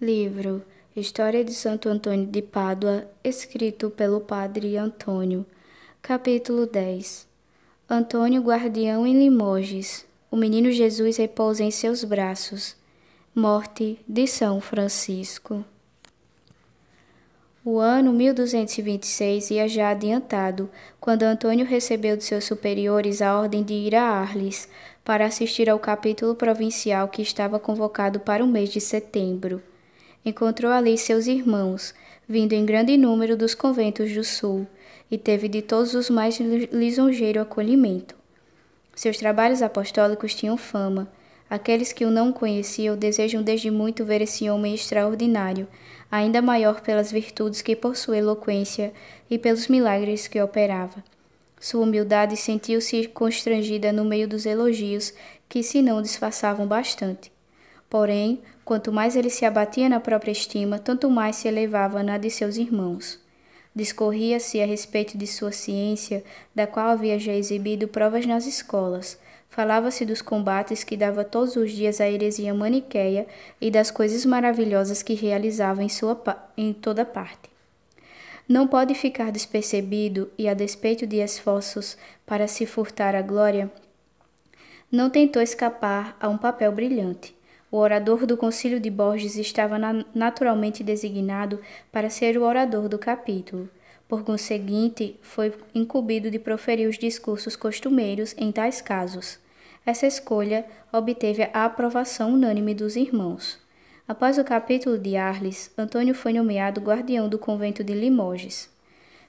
Livro História de Santo Antônio de Pádua, escrito pelo Padre Antônio. Capítulo 10. Antônio guardião em Limoges. O menino Jesus repousa em seus braços. Morte de São Francisco. O ano 1226 ia já adiantado, quando Antônio recebeu de seus superiores a ordem de ir a Arles, para assistir ao capítulo provincial que estava convocado para o mês de setembro. Encontrou ali seus irmãos, vindo em grande número dos conventos do sul, e teve de todos os mais lisonjeiro acolhimento. Seus trabalhos apostólicos tinham fama. Aqueles que o não conheciam desejam desde muito ver esse homem extraordinário, ainda maior pelas virtudes que por sua eloquência e pelos milagres que operava. Sua humildade sentiu-se constrangida no meio dos elogios que se não disfarçavam bastante. Porém, quanto mais ele se abatia na própria estima, tanto mais se elevava na de seus irmãos. Discorria-se a respeito de sua ciência, da qual havia já exibido provas nas escolas. Falava-se dos combates que dava todos os dias à heresia maniqueia e das coisas maravilhosas que realizava em toda parte. Não pode ficar despercebido, e a despeito de esforços para se furtar a glória, não tentou escapar a um papel brilhante. O orador do Concílio de Borges estava naturalmente designado para ser o orador do capítulo. Por conseguinte, foi incumbido de proferir os discursos costumeiros em tais casos. Essa escolha obteve a aprovação unânime dos irmãos. Após o capítulo de Arles, Antônio foi nomeado guardião do convento de Limoges.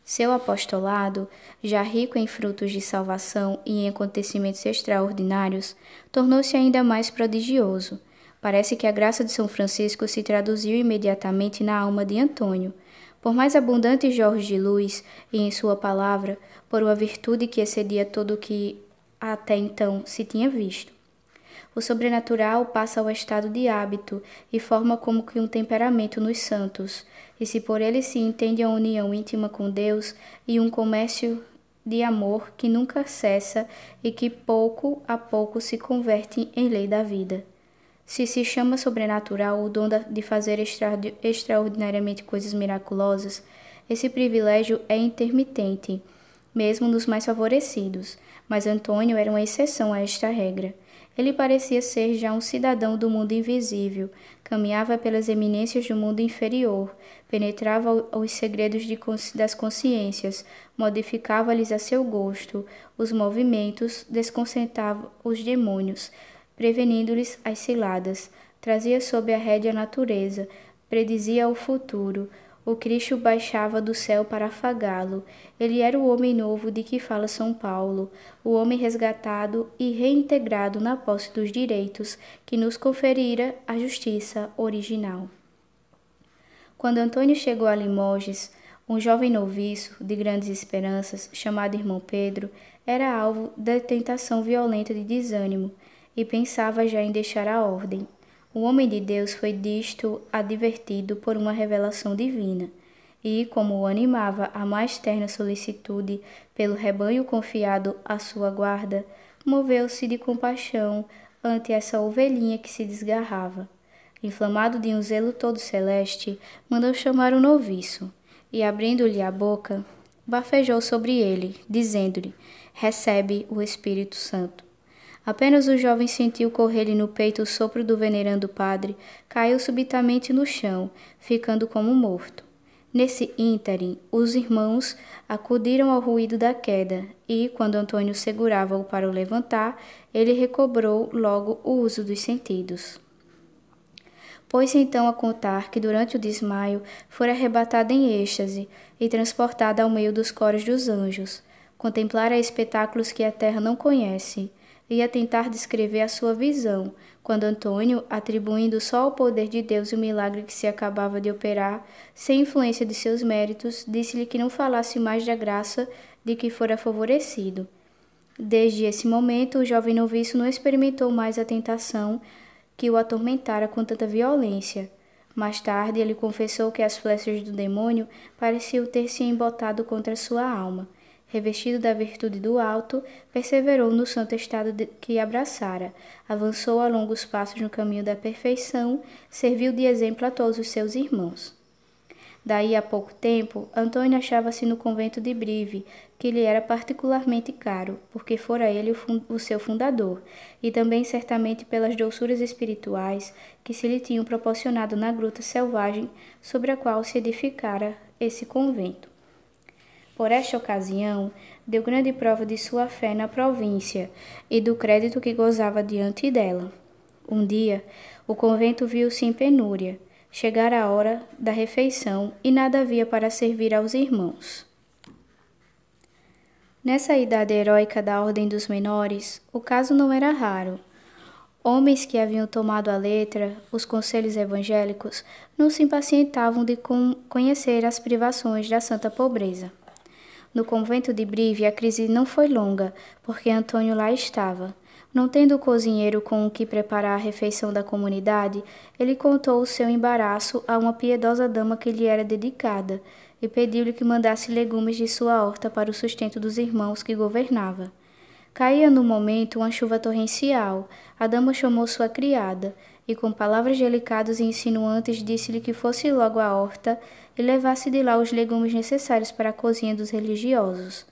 Seu apostolado, já rico em frutos de salvação e em acontecimentos extraordinários, tornou-se ainda mais prodigioso. Parece que a graça de São Francisco se traduziu imediatamente na alma de Antônio. Por mais abundante jorros de luz, e em sua palavra, por uma virtude que excedia todo o que até então se tinha visto. O sobrenatural passa ao estado de hábito e forma como que um temperamento nos santos, e se por ele se entende a união íntima com Deus e um comércio de amor que nunca cessa e que pouco a pouco se converte em lei da vida. Se chama sobrenatural o dom de fazer extraordinariamente coisas miraculosas, esse privilégio é intermitente, mesmo nos mais favorecidos, mas Antônio era uma exceção a esta regra. Ele parecia ser já um cidadão do mundo invisível, caminhava pelas eminências do mundo inferior, penetrava os segredos das consciências, modificava-lhes a seu gosto os movimentos, desconcertava os demônios, prevenindo-lhes as ciladas, trazia sob a rédea a natureza, predizia o futuro. O Cristo baixava do céu para afagá-lo. Ele era o homem novo de que fala São Paulo, o homem resgatado e reintegrado na posse dos direitos que nos conferira a justiça original. Quando Antônio chegou a Limoges, um jovem noviço, de grandes esperanças, chamado irmão Pedro, era alvo da tentação violenta de desânimo, e pensava já em deixar a ordem. O homem de Deus foi disto advertido por uma revelação divina, e, como o animava a mais terna solicitude pelo rebanho confiado à sua guarda, moveu-se de compaixão ante essa ovelhinha que se desgarrava. Inflamado de um zelo todo celeste, mandou chamar o noviço, e, abrindo-lhe a boca, bafejou sobre ele, dizendo-lhe: recebe o Espírito Santo. Apenas o jovem sentiu correr-lhe no peito o sopro do venerando padre, caiu subitamente no chão, ficando como morto. Nesse ínterim, os irmãos acudiram ao ruído da queda, e, quando Antônio segurava-o para o levantar, ele recobrou logo o uso dos sentidos. Pôs-se então a contar que durante o desmaio fora arrebatada em êxtase e transportada ao meio dos coros dos anjos, contemplara espetáculos que a terra não conhece, ia tentar descrever a sua visão, quando Antônio, atribuindo só ao poder de Deus o milagre que se acabava de operar, sem influência de seus méritos, disse-lhe que não falasse mais da graça de que fora favorecido. Desde esse momento, o jovem noviço não experimentou mais a tentação que o atormentara com tanta violência. Mais tarde, ele confessou que as flechas do demônio pareciam ter se embotado contra sua alma. revestido da virtude do alto, perseverou no santo estado que abraçara, avançou a longos passos no caminho da perfeição, serviu de exemplo a todos os seus irmãos. Daí a pouco tempo, Antônio achava-se no convento de Brive, que lhe era particularmente caro, porque fora ele o seu fundador, e também certamente pelas doçuras espirituais que se lhe tinham proporcionado na gruta selvagem sobre a qual se edificara esse convento. Por esta ocasião, deu grande prova de sua fé na província e do crédito que gozava diante dela. Um dia, o convento viu-se em penúria. Chegara a hora da refeição e nada havia para servir aos irmãos. Nessa idade heróica da ordem dos menores, o caso não era raro. Homens que haviam tomado à letra os conselhos evangélicos não se impacientavam de conhecer as privações da santa pobreza. No convento de Brive, a crise não foi longa, porque Antônio lá estava. Não tendo o cozinheiro com o que preparar a refeição da comunidade, ele contou o seu embaraço a uma piedosa dama que lhe era dedicada e pediu-lhe que mandasse legumes de sua horta para o sustento dos irmãos que governava. Caía no momento uma chuva torrencial. A dama chamou sua criada e, com palavras delicadas e insinuantes, disse-lhe que fosse logo à horta e levasse de lá os legumes necessários para a cozinha dos religiosos.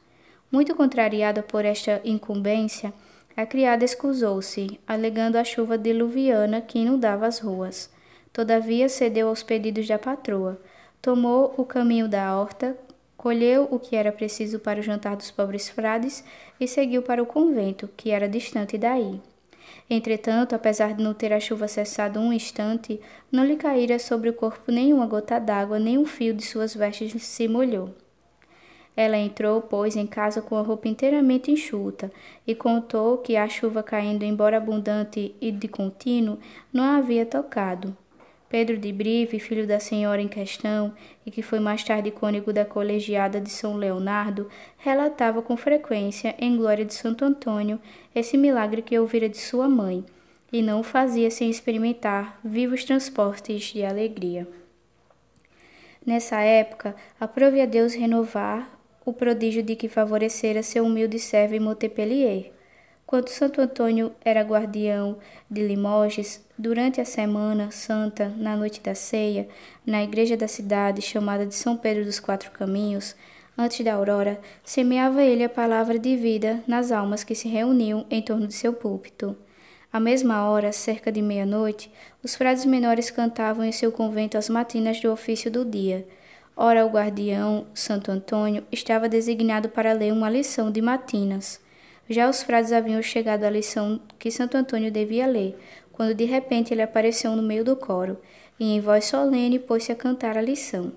Muito contrariada por esta incumbência, a criada escusou-se, alegando a chuva diluviana que inundava as ruas. Todavia cedeu aos pedidos da patroa, tomou o caminho da horta, colheu o que era preciso para o jantar dos pobres frades e seguiu para o convento, que era distante daí. Entretanto, apesar de não ter a chuva cessado um instante, não lhe caíra sobre o corpo nenhuma gota d'água, nem um fio de suas vestes se molhou. Ela entrou, pois, em casa com a roupa inteiramente enxuta, e contou que a chuva caindo, embora abundante e de contínuo, não a havia tocado. Pedro de Brive, filho da senhora em questão, e que foi mais tarde cônego da colegiada de São Leonardo, relatava com frequência, em glória de Santo Antônio, esse milagre que ouvira de sua mãe, e não o fazia sem experimentar vivos transportes de alegria. Nessa época, aprove a Deus renovar o prodígio de que favorecera seu humilde servo em Montpellier. Quando Santo Antônio era guardião de Limoges, durante a Semana Santa, na noite da ceia, na igreja da cidade, chamada de São Pedro dos Quatro Caminhos, antes da aurora, semeava ele a palavra de vida nas almas que se reuniam em torno de seu púlpito. À mesma hora, cerca de meia-noite, os frades menores cantavam em seu convento as matinas do ofício do dia. Ora, o guardião, Santo Antônio, estava designado para ler uma lição de matinas. Já os frades haviam chegado à lição que Santo Antônio devia ler, quando de repente ele apareceu no meio do coro, e em voz solene pôs-se a cantar a lição.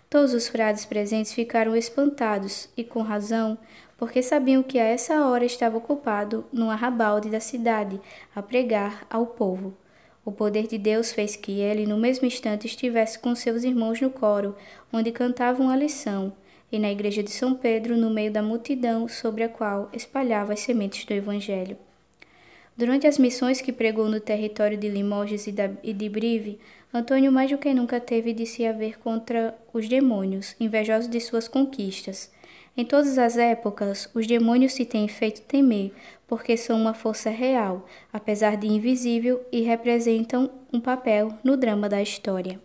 Todos os frades presentes ficaram espantados, e com razão, porque sabiam que a essa hora estava ocupado no arrabalde da cidade, a pregar ao povo. O poder de Deus fez que ele, no mesmo instante, estivesse com seus irmãos no coro, onde cantavam a lição, e na igreja de São Pedro, no meio da multidão sobre a qual espalhava as sementes do Evangelho. Durante as missões que pregou no território de Limoges e de Brive, Antônio mais do que nunca teve de se haver contra os demônios, invejosos de suas conquistas. Em todas as épocas, os demônios se têm feito temer, porque são uma força real, apesar de invisível, e representam um papel no drama da história.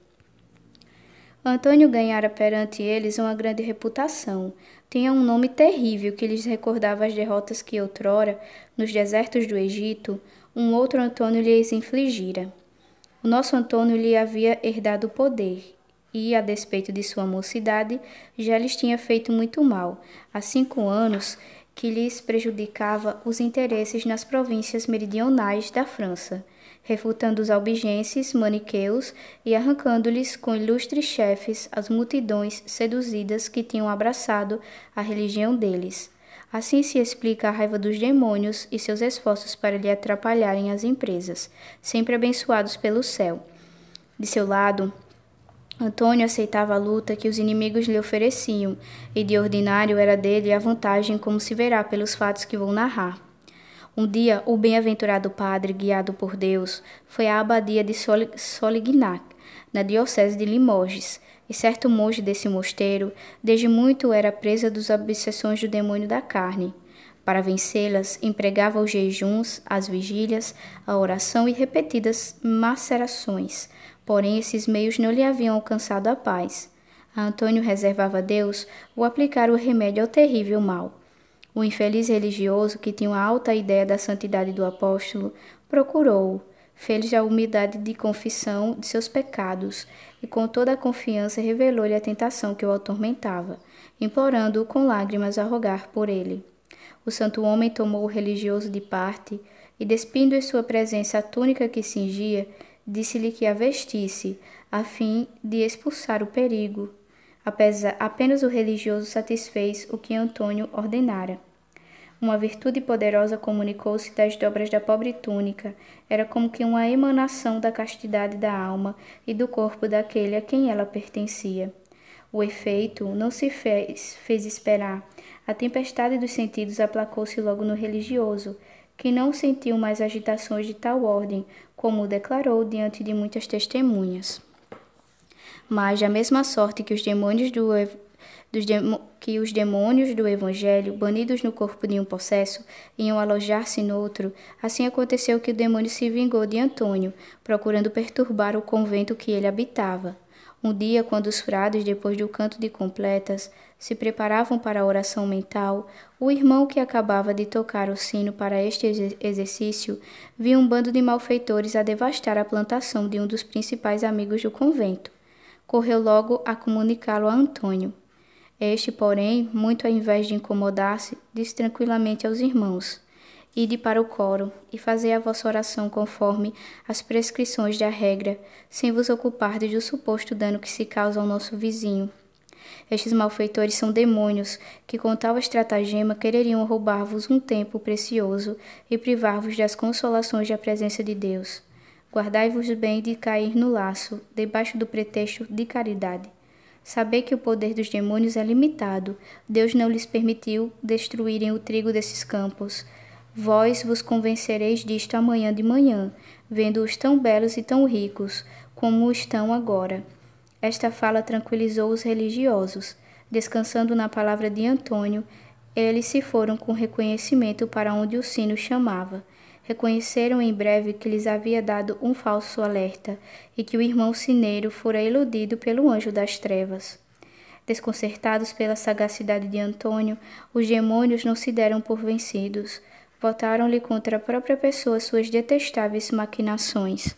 Antônio ganhara perante eles uma grande reputação. Tinha um nome terrível que lhes recordava as derrotas que outrora, nos desertos do Egito, um outro Antônio lhes infligira. O nosso Antônio lhe havia herdado o poder, e, a despeito de sua mocidade, já lhes tinha feito muito mal, há 5 anos que lhes prejudicava os interesses nas províncias meridionais da França, refutando os albigenses maniqueus e arrancando-lhes com ilustres chefes as multidões seduzidas que tinham abraçado a religião deles. Assim se explica a raiva dos demônios e seus esforços para lhe atrapalharem as empresas, sempre abençoados pelo céu. De seu lado, Antônio aceitava a luta que os inimigos lhe ofereciam, e de ordinário era dele a vantagem, como se verá pelos fatos que vou narrar. Um dia, o bem-aventurado padre, guiado por Deus, foi à abadia de Solignac, na diocese de Limoges, e certo monge desse mosteiro, desde muito era presa das obsessões do demônio da carne. Para vencê-las, empregava os jejuns, as vigílias, a oração e repetidas macerações. Porém, esses meios não lhe haviam alcançado a paz. A Antônio reservava a Deus o aplicar o remédio ao terrível mal. O infeliz religioso, que tinha uma alta ideia da santidade do apóstolo, procurou-o, fez-lhe a humildade de confissão de seus pecados e com toda a confiança revelou-lhe a tentação que o atormentava, implorando-o com lágrimas a rogar por ele. O santo homem tomou o religioso de parte e, despindo em sua presença a túnica que cingia, disse-lhe que a vestisse, a fim de expulsar o perigo. Apenas o religioso satisfez o que Antônio ordenara. Uma virtude poderosa comunicou-se das dobras da pobre túnica, era como que uma emanação da castidade da alma e do corpo daquele a quem ela pertencia. O efeito não se fez esperar. A tempestade dos sentidos aplacou-se logo no religioso, que não sentiu mais agitações de tal ordem, como declarou diante de muitas testemunhas. Mas, da mesma sorte que os demônios do Evangelho, banidos no corpo de um possesso, iam alojar-se noutro, assim aconteceu que o demônio se vingou de Antônio, procurando perturbar o convento que ele habitava. Um dia, quando os frades, depois do canto de completas, se preparavam para a oração mental, o irmão que acabava de tocar o sino para este exercício viu um bando de malfeitores a devastar a plantação de um dos principais amigos do convento. Correu logo a comunicá-lo a Antônio. Este, porém, muito ao invés de incomodar-se, disse tranquilamente aos irmãos: Ide para o coro e fazei a vossa oração conforme as prescrições da regra, sem vos ocupardes do suposto dano que se causa ao nosso vizinho. Estes malfeitores são demônios que, com tal estratagema, quereriam roubar-vos um tempo precioso e privar-vos das consolações da presença de Deus. Guardai-vos bem de cair no laço, debaixo do pretexto de caridade. Sabei que o poder dos demônios é limitado. Deus não lhes permitiu destruírem o trigo desses campos. Vós vos convencereis disto amanhã de manhã, vendo-os tão belos e tão ricos, como estão agora. Esta fala tranquilizou os religiosos. Descansando na palavra de Antônio, eles se foram com reconhecimento para onde o sino chamava. Reconheceram em breve que lhes havia dado um falso alerta e que o irmão sineiro fora iludido pelo anjo das trevas. Desconcertados pela sagacidade de Antônio, os demônios não se deram por vencidos. Voltaram-lhe contra a própria pessoa suas detestáveis maquinações.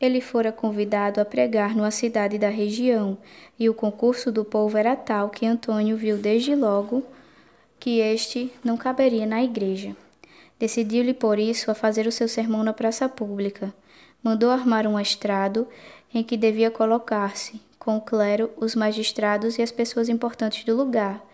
Ele fora convidado a pregar numa cidade da região, e o concurso do povo era tal que Antônio viu desde logo que este não caberia na igreja. Decidiu-lhe, por isso, a fazer o seu sermão na praça pública. Mandou armar um estrado em que devia colocar-se, com o clero, os magistrados e as pessoas importantes do lugar.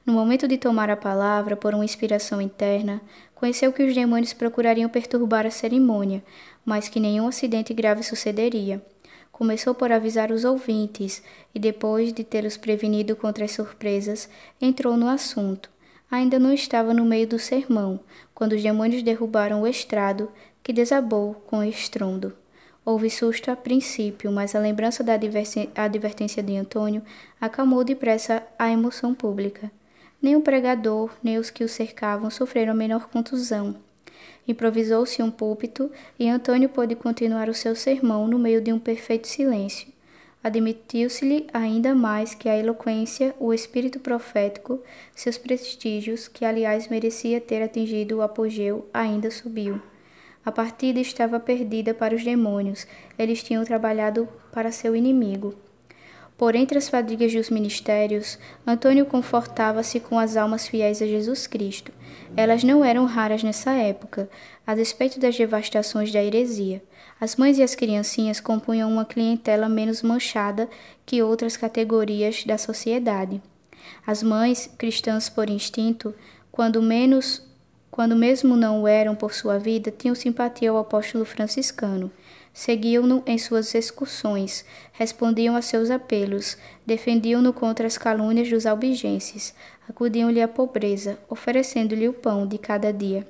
No momento de tomar a palavra, por uma inspiração interna, conheceu que os demônios procurariam perturbar a cerimônia, mas que nenhum acidente grave sucederia. Começou por avisar os ouvintes e, depois de tê-los prevenido contra as surpresas, entrou no assunto. Ainda não estava no meio do sermão, quando os demônios derrubaram o estrado, que desabou com estrondo. Houve susto a princípio, mas a lembrança da advertência de Antônio acalmou depressa a emoção pública. Nem o pregador, nem os que o cercavam sofreram a menor contusão. Improvisou-se um púlpito e Antônio pôde continuar o seu sermão no meio de um perfeito silêncio. Admitiu-se-lhe ainda mais que a eloquência, o espírito profético, seus prestígios, que aliás merecia ter atingido o apogeu, ainda subiu. A partida estava perdida para os demônios, eles tinham trabalhado para seu inimigo. Por entre as fadigas dos ministérios, Antônio confortava-se com as almas fiéis a Jesus Cristo. Elas não eram raras nessa época, a despeito das devastações da heresia. As mães e as criancinhas compunham uma clientela menos manchada que outras categorias da sociedade. As mães, cristãs por instinto, quando mesmo não o eram por sua vida, tinham simpatia ao apóstolo franciscano. Seguiam-no em suas excursões, respondiam a seus apelos, defendiam-no contra as calúnias dos albigenses, acudiam-lhe à pobreza, oferecendo-lhe o pão de cada dia.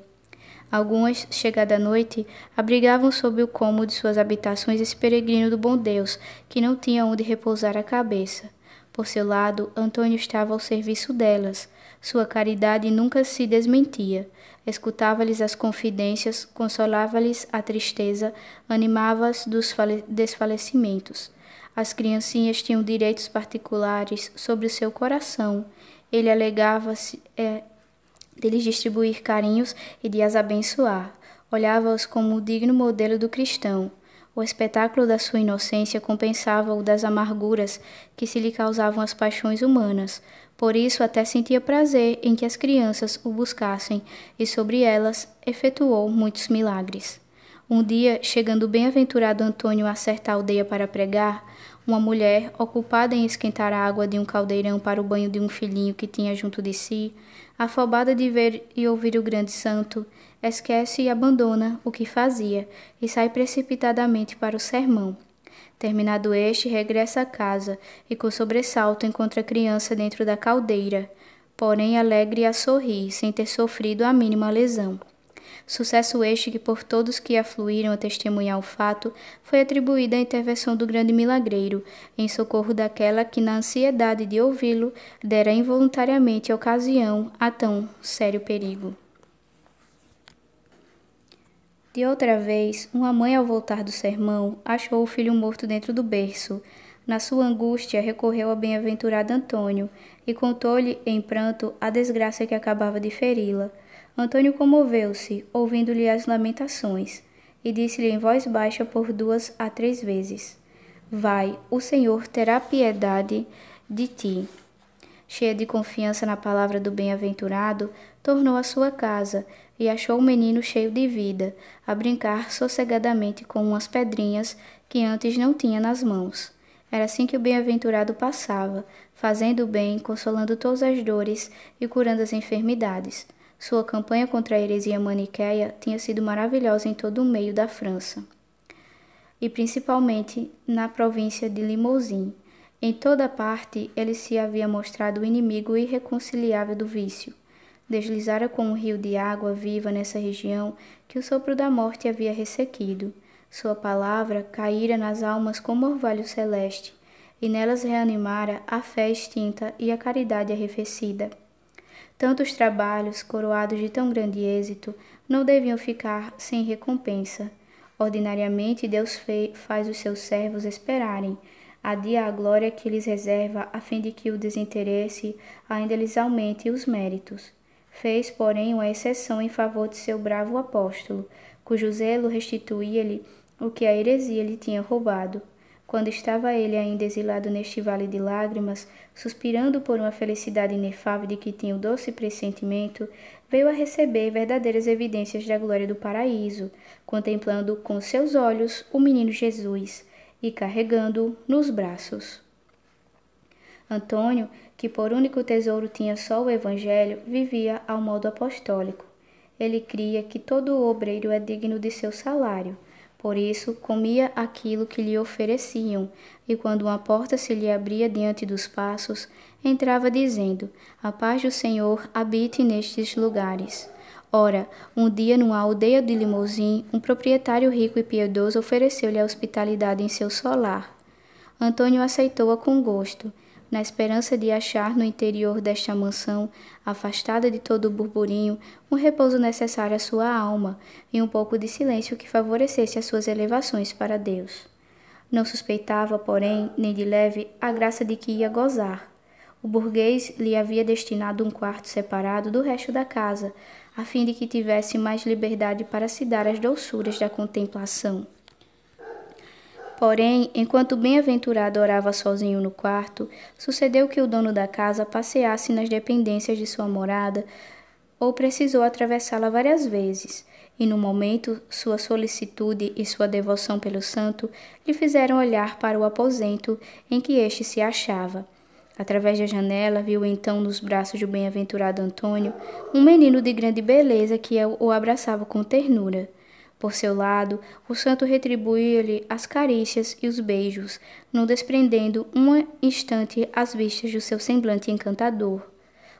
Algumas, chegada a noite, abrigavam sob o cômodo de suas habitações esse peregrino do bom Deus, que não tinha onde repousar a cabeça. Por seu lado, Antônio estava ao serviço delas. Sua caridade nunca se desmentia. Escutava-lhes as confidências, consolava-lhes a tristeza, animava-as dos desfalecimentos. As criancinhas tinham direitos particulares sobre o seu coração. Ele alegava-se de lhes distribuir carinhos e de as abençoar. Olhava-os como o digno modelo do cristão. O espetáculo da sua inocência compensava o das amarguras que se lhe causavam as paixões humanas. Por isso até sentia prazer em que as crianças o buscassem e sobre elas efetuou muitos milagres. Um dia, chegando o bem-aventurado Antônio a certa aldeia para pregar, uma mulher, ocupada em esquentar a água de um caldeirão para o banho de um filhinho que tinha junto de si, afobada de ver e ouvir o grande santo, esquece e abandona o que fazia e sai precipitadamente para o sermão. Terminado este, regressa a casa e com sobressalto encontra a criança dentro da caldeira, porém alegre e a sorrir, sem ter sofrido a mínima lesão. Sucesso este que por todos que afluíram a testemunhar o fato, foi atribuída à intervenção do grande milagreiro, em socorro daquela que na ansiedade de ouvi-lo, dera involuntariamente ocasião a tão sério perigo. De outra vez, uma mãe ao voltar do sermão, achou o filho morto dentro do berço. Na sua angústia, recorreu ao bem-aventurado Antônio, e contou-lhe, em pranto, a desgraça que acabava de feri-la. Antônio comoveu-se, ouvindo-lhe as lamentações, e disse-lhe em voz baixa por 2 a 3 vezes: Vai, o Senhor terá piedade de ti. Cheia de confiança na palavra do bem-aventurado, tornou à sua casa, e achou o menino cheio de vida, a brincar sossegadamente com umas pedrinhas que antes não tinha nas mãos. Era assim que o bem-aventurado passava, fazendo o bem, consolando todas as dores e curando as enfermidades. Sua campanha contra a heresia maniqueia tinha sido maravilhosa em todo o meio da França, e principalmente na província de Limousin. Em toda parte ele se havia mostrado o inimigo irreconciliável do vício. Deslizara com um rio de água viva nessa região que o sopro da morte havia ressequido. Sua palavra caíra nas almas como orvalho celeste, e nelas reanimara a fé extinta e a caridade arrefecida. Tantos trabalhos, coroados de tão grande êxito, não deviam ficar sem recompensa. Ordinariamente, Deus faz os seus servos esperarem, adia a glória que lhes reserva, a fim de que o desinteresse ainda lhes aumente os méritos. Fez, porém, uma exceção em favor de seu bravo apóstolo, cujo zelo restituía-lhe o que a heresia lhe tinha roubado. Quando estava ele ainda exilado neste vale de lágrimas, suspirando por uma felicidade inefável de que tinha o doce pressentimento, veio a receber verdadeiras evidências da glória do paraíso, contemplando com seus olhos o menino Jesus e carregando-o nos braços. Antônio, que por único tesouro tinha só o Evangelho, vivia ao modo apostólico. Ele cria que todo obreiro é digno de seu salário. Por isso, comia aquilo que lhe ofereciam, e quando uma porta se lhe abria diante dos passos, entrava dizendo: A paz do Senhor habite nestes lugares. Ora, um dia, numa aldeia de Limousin, um proprietário rico e piedoso ofereceu-lhe a hospitalidade em seu solar. Antônio aceitou-a com gosto, na esperança de achar no interior desta mansão, afastada de todo o burburinho, um repouso necessário à sua alma e um pouco de silêncio que favorecesse as suas elevações para Deus. Não suspeitava, porém, nem de leve, a graça de que ia gozar. O burguês lhe havia destinado um quarto separado do resto da casa, a fim de que tivesse mais liberdade para se dar às doçuras da contemplação. Porém, enquanto o bem-aventurado orava sozinho no quarto, sucedeu que o dono da casa passeasse nas dependências de sua morada ou precisou atravessá-la várias vezes, e no momento sua solicitude e sua devoção pelo santo lhe fizeram olhar para o aposento em que este se achava. Através da janela viu então nos braços do bem-aventurado Antônio um menino de grande beleza que o abraçava com ternura. Por seu lado, o santo retribuía-lhe as carícias e os beijos, não desprendendo um instante as vistas do seu semblante encantador.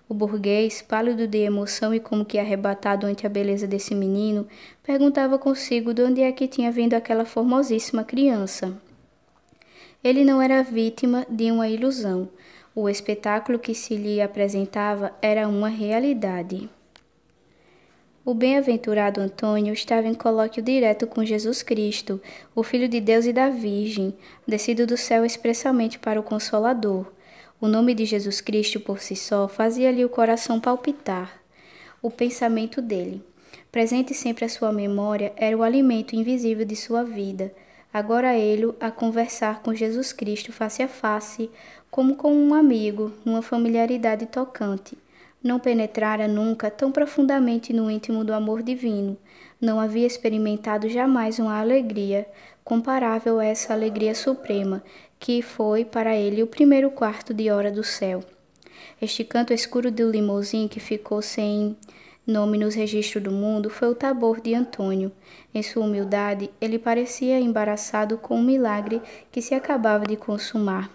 O burguês, pálido de emoção e como que arrebatado ante a beleza desse menino, perguntava consigo de onde é que tinha vindo aquela formosíssima criança. Ele não era vítima de uma ilusão. O espetáculo que se lhe apresentava era uma realidade. O bem-aventurado Antônio estava em colóquio direto com Jesus Cristo, o Filho de Deus e da Virgem, descido do céu expressamente para o Consolador. O nome de Jesus Cristo por si só fazia-lhe o coração palpitar. O pensamento dele, presente sempre à sua memória, era o alimento invisível de sua vida. Agora ele a conversar com Jesus Cristo face a face, como com um amigo, numa familiaridade tocante. Não penetrara nunca tão profundamente no íntimo do amor divino. Não havia experimentado jamais uma alegria comparável a essa alegria suprema, que foi para ele o primeiro quarto de hora do céu. Este canto escuro do limousine que ficou sem nome nos registros do mundo foi o Tabor de Antônio. Em sua humildade, ele parecia embaraçado com um milagre que se acabava de consumar.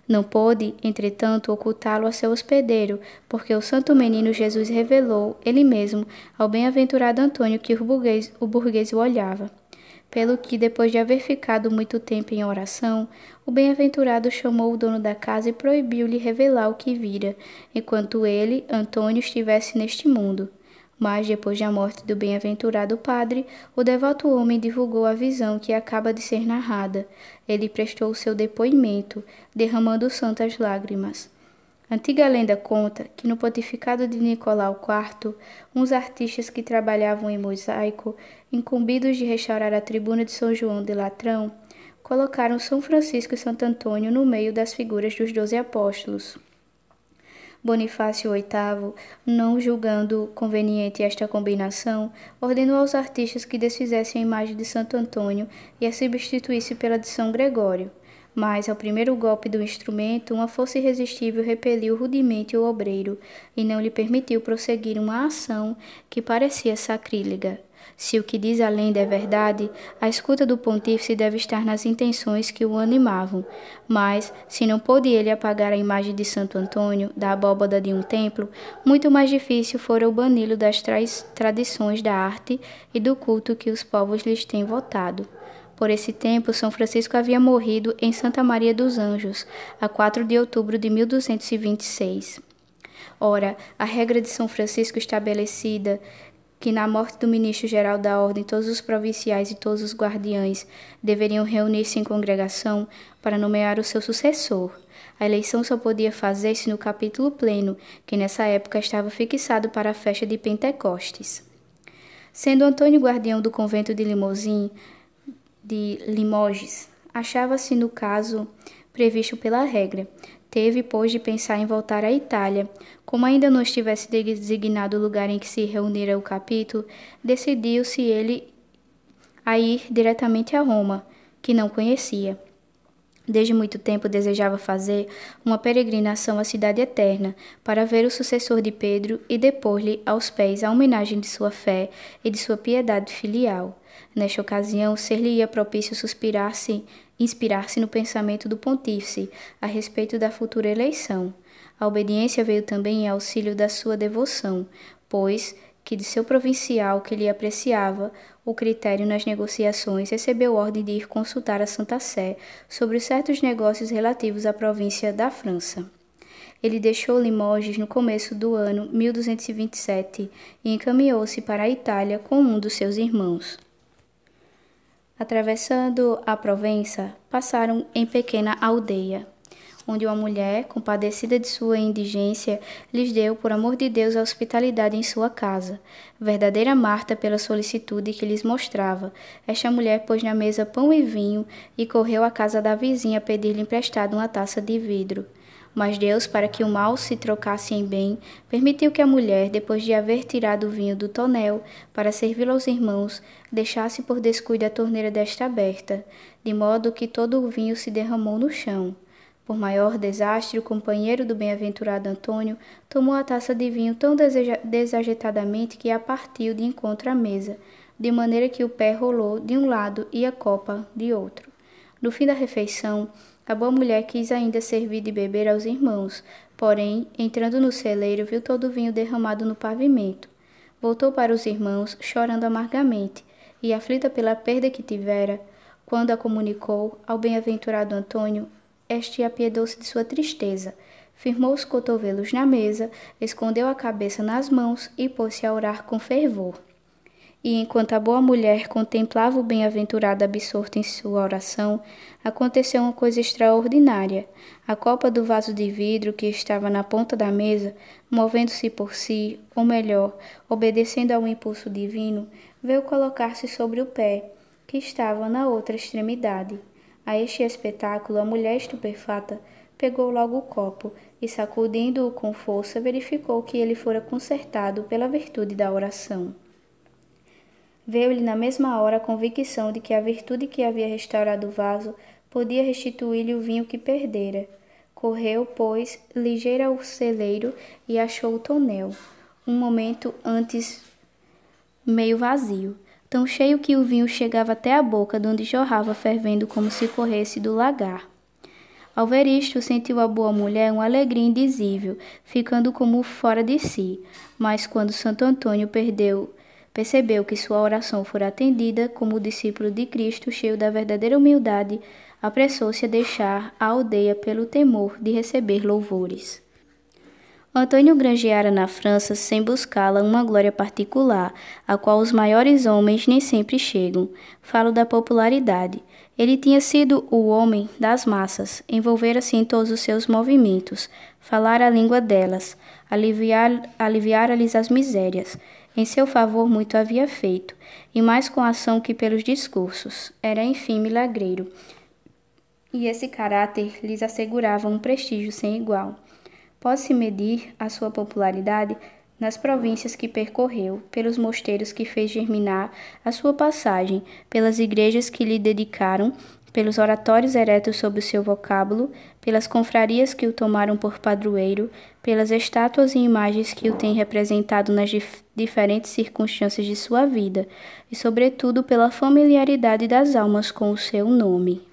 Não pôde, entretanto, ocultá-lo a seu hospedeiro, porque o santo menino Jesus revelou, ele mesmo, ao bem-aventurado Antônio que o burguês o olhava. Pelo que, depois de haver ficado muito tempo em oração, o bem-aventurado chamou o dono da casa e proibiu-lhe revelar o que vira, enquanto ele, Antônio, estivesse neste mundo. Mas, depois da morte do bem-aventurado padre, o devoto homem divulgou a visão que acaba de ser narrada. Ele prestou o seu depoimento, derramando santas lágrimas. Antiga lenda conta que no pontificado de Nicolau IV, uns artistas que trabalhavam em mosaico, incumbidos de restaurar a tribuna de São João de Latrão, colocaram São Francisco e Santo Antônio no meio das figuras dos 12 apóstolos. Bonifácio VIII, não julgando conveniente esta combinação, ordenou aos artistas que desfizessem a imagem de Santo Antônio e a substituísse pela de São Gregório. Mas, ao primeiro golpe do instrumento, uma força irresistível repeliu rudemente o obreiro e não lhe permitiu prosseguir uma ação que parecia sacrílega. Se o que diz a lenda é verdade, a escuta do pontífice deve estar nas intenções que o animavam. Mas, se não pôde ele apagar a imagem de Santo Antônio da abóbada de um templo, muito mais difícil fora o bani-lo das tradições da arte e do culto que os povos lhes têm votado. Por esse tempo, São Francisco havia morrido em Santa Maria dos Anjos, a 4 de outubro de 1226. Ora, a regra de São Francisco estabelecida que na morte do ministro-geral da ordem todos os provinciais e todos os guardiães deveriam reunir-se em congregação para nomear o seu sucessor. A eleição só podia fazer-se no capítulo pleno, que nessa época estava fixado para a festa de Pentecostes. Sendo Antônio guardião do convento de Limoges, achava-se no caso previsto pela regra. Teve, pois, de pensar em voltar à Itália. Como ainda não estivesse designado o lugar em que se reunira o capítulo, decidiu-se ele a ir diretamente a Roma, que não conhecia. Desde muito tempo desejava fazer uma peregrinação à Cidade Eterna, para ver o sucessor de Pedro e depor-lhe aos pés a homenagem de sua fé e de sua piedade filial. Nesta ocasião, ser-lhe-ia propício inspirar-se no pensamento do pontífice a respeito da futura eleição. A obediência veio também em auxílio da sua devoção, pois que de seu provincial que lhe apreciava o critério nas negociações, recebeu ordem de ir consultar a Santa Sé sobre certos negócios relativos à província da França. Ele deixou Limoges no começo do ano 1227 e encaminhou-se para a Itália com um dos seus irmãos. Atravessando a Provença, passaram em pequena aldeia, onde uma mulher, compadecida de sua indigência, lhes deu, por amor de Deus, a hospitalidade em sua casa. Verdadeira Marta pela solicitude que lhes mostrava. Esta mulher pôs na mesa pão e vinho e correu à casa da vizinha pedir-lhe emprestado uma taça de vidro. Mas Deus, para que o mal se trocasse em bem, permitiu que a mulher, depois de haver tirado o vinho do tonel para servi-lo aos irmãos, deixasse por descuido a torneira desta aberta, de modo que todo o vinho se derramou no chão. Por maior desastre, o companheiro do bem-aventurado Antônio tomou a taça de vinho tão desajeitadamente que a partiu de encontro à mesa, de maneira que o pé rolou de um lado e a copa de outro. No fim da refeição, A boa mulher quis ainda servir de beber aos irmãos, porém, entrando no celeiro, viu todo o vinho derramado no pavimento. Voltou para os irmãos, chorando amargamente, e aflita pela perda que tivera, quando a comunicou ao bem-aventurado Antônio, este apiedou-se de sua tristeza, firmou os cotovelos na mesa, escondeu a cabeça nas mãos e pôs-se a orar com fervor. E enquanto a boa mulher contemplava o bem-aventurado absorto em sua oração, aconteceu uma coisa extraordinária. A copa do vaso de vidro que estava na ponta da mesa, movendo-se por si, ou melhor, obedecendo a um impulso divino, veio colocar-se sobre o pé, que estava na outra extremidade. A este espetáculo, a mulher estupefata pegou logo o copo e, sacudindo-o com força, verificou que ele fora consertado pela virtude da oração. Veio-lhe na mesma hora a convicção de que a virtude que havia restaurado o vaso podia restituir-lhe o vinho que perdera. Correu, pois, ligeira ao celeiro e achou o tonel, um momento antes meio vazio, tão cheio que o vinho chegava até a boca, donde jorrava fervendo como se corresse do lagar. Ao ver isto, sentiu a boa mulher uma alegria indizível, ficando como fora de si. Mas quando Santo Antônio percebeu que sua oração fora atendida, como discípulo de Cristo, cheio da verdadeira humildade, apressou-se a deixar a aldeia pelo temor de receber louvores. Antônio granjeara na França, sem buscá-la, uma glória particular, a qual os maiores homens nem sempre chegam. Falo da popularidade. Ele tinha sido o homem das massas, envolvera-se em todos os seus movimentos, falara a língua delas, aliviara-lhes as misérias. Em seu favor muito havia feito, e mais com a ação que pelos discursos. Era, enfim, milagreiro, e esse caráter lhes assegurava um prestígio sem igual. Pode-se medir a sua popularidade nas províncias que percorreu, pelos mosteiros que fez germinar a sua passagem, pelas igrejas que lhe dedicaram, pelos oratórios eretos sob o seu vocábulo, pelas confrarias que o tomaram por padroeiro, pelas estátuas e imagens que o têm representado nas diferentes circunstâncias de sua vida, e sobretudo pela familiaridade das almas com o seu nome.